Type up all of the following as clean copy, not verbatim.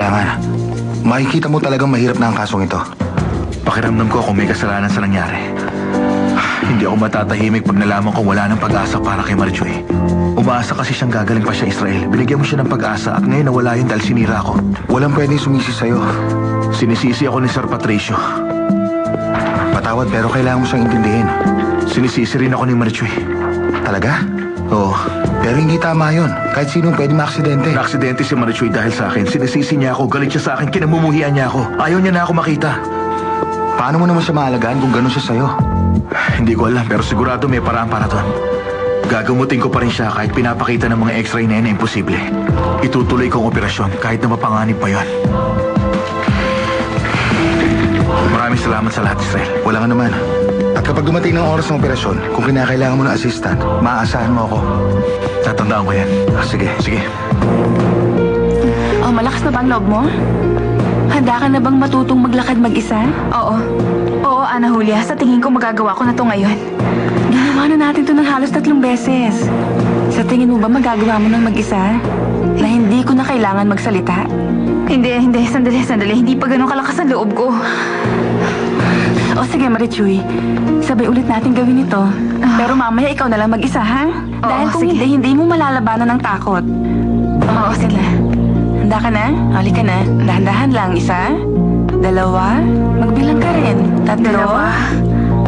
Kailangan. Makikita mo talagang mahirap na ang kasong ito. Pakiramdam ko kung may kasalanan sa nangyari. Hindi ako matatahimik pag nalaman kong wala ng pag-asa para kay Marijoy. Umaasa kasi siyang gagaling pa siya Israel. Binigyan mo siya ng pag-asa at ngayon nawala yun dahil sinira ako. Walang pwedeng sumisi sa'yo. Sinisisi ako ni Sir Patricio. Patawad pero kailangan mo siyang intindihin. Sinisisi rin ako ni Marijoy. Talaga? Oo. Pero hindi tama yun. Kahit sino pwede maaksidente. Naaksidente si Marijoy dahil sa akin. Sinisisi niya ako, galit siya sa akin, kinamumuhian niya ako. Ayaw niya na ako makita. Paano mo naman siya maalagaan kung gano'n siya sa'yo? Hindi ko alam pero sigurado may paraan para doon. Gagamutin ko pa rin siya kahit pinapakita ng mga x-ray na yun na imposible. Itutuloy kong operasyon kahit na mapanganib pa yun. Maraming salamat sa lahat, Israel. Wala ka naman. At kapag dumating ng oras ng operasyon, kung kinakailangan mo ng assistant, maaasahan mo ako. Tatandaan ko yan. Sige. Sige. Oh, malakas na ba ang loob mo? Handa ka na bang matutong maglakad mag-isa? Oo. Oo, Ana Julia. Sa tingin ko magagawa ko na to ngayon. Ginawa na natin to ng halos 3 beses. Sa tingin mo ba magagawa mo nang mag-isa? Na hindi ko na kailangan magsalita? Hindi. Sandali. Hindi pa ganun kalakas ang loob ko. O sige, Marijoy. Sabay ulit natin gawin ito. Pero mamaya ikaw na lang mag-isa, ha? Dahil kung hindi mo malalabanan ng takot. Oo, sige. Handa ka na? Halika na. Dahan-dahan lang. 1, 2, magbilang ka rin. 3, 4,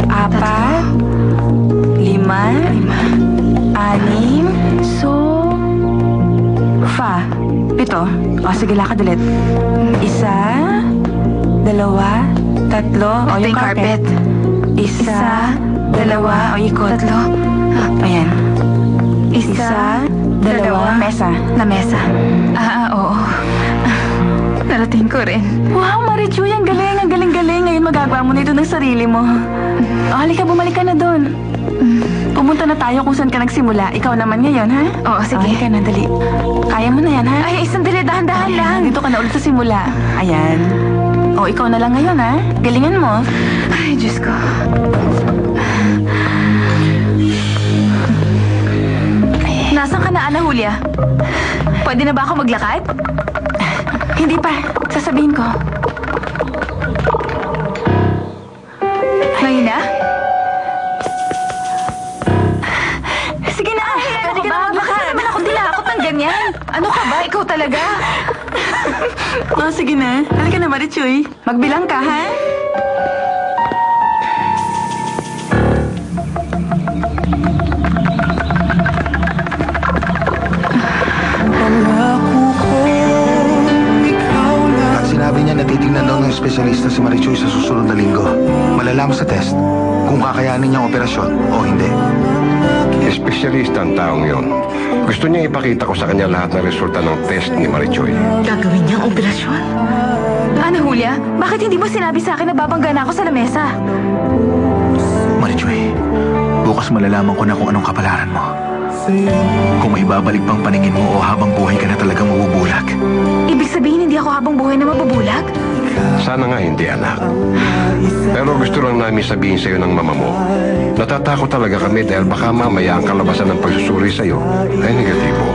5, 6, 7, 7. O, sige, lakad ulit. 1, 2, 3. O, yung carpet. 1, 2, o, ikot. 3. Ayan. 1, 2, mesa. Na mesa. Oo. Narating ko rin. Wow, Marijoy, ang galing. Ngayon magagawa mo na ito ng sarili mo. O, halika, bumalik ka na doon. Pumunta na tayo kung saan ka nagsimula. Ikaw naman ngayon, ha? Oo, sige. Halika na, dali. Kaya mo na yan, ha? Ay, sandali, dahan-dahan lang. Dito ka na ulit sa simula. Ayan. O, ikaw na lang ngayon, ha? Galingan mo. Ay, Diyos ko. Nasaan ka na, Ana Julia? Pwede na ba ako maglakad? Hindi pa. Sasabihin ko. Ngayon na? Sige na. Pwede ka na maglakad. Bakit naman ako tinakot ng ganyan? Ano ka ba? Ikaw talaga? Sige na. Halika na, Marijoy. Magbilang ka, ha? Sinabi niya na titingnan daw ng espesyalista si Marijoy sa susunod na linggo. Malalaman sa test kung kakayanin niya ang operasyon o hindi. Espesyalista ang taong yon. Gusto niya ipakita ko sa kanya lahat ng resulta ng test ni Marijoy. Gagawin niyang operasyon? Ana Julia, bakit hindi mo sinabi sa akin na babangga na ako sa lamesa? Marijoy, bukas malalaman ko na kung anong kapalaran mo. Kung may babalik pang paningin mo o habang buhay ka na talagang mabubulag. Ibig sabihin hindi ako habang buhay na mabubulag? Sana nga hindi, anak. Pero gusto lang namin sabihin sa'yo ng mama mo. Natatakot talaga kami dahil baka mamaya ang kalabasan ng pagsusuri sa'yo ay negatibo.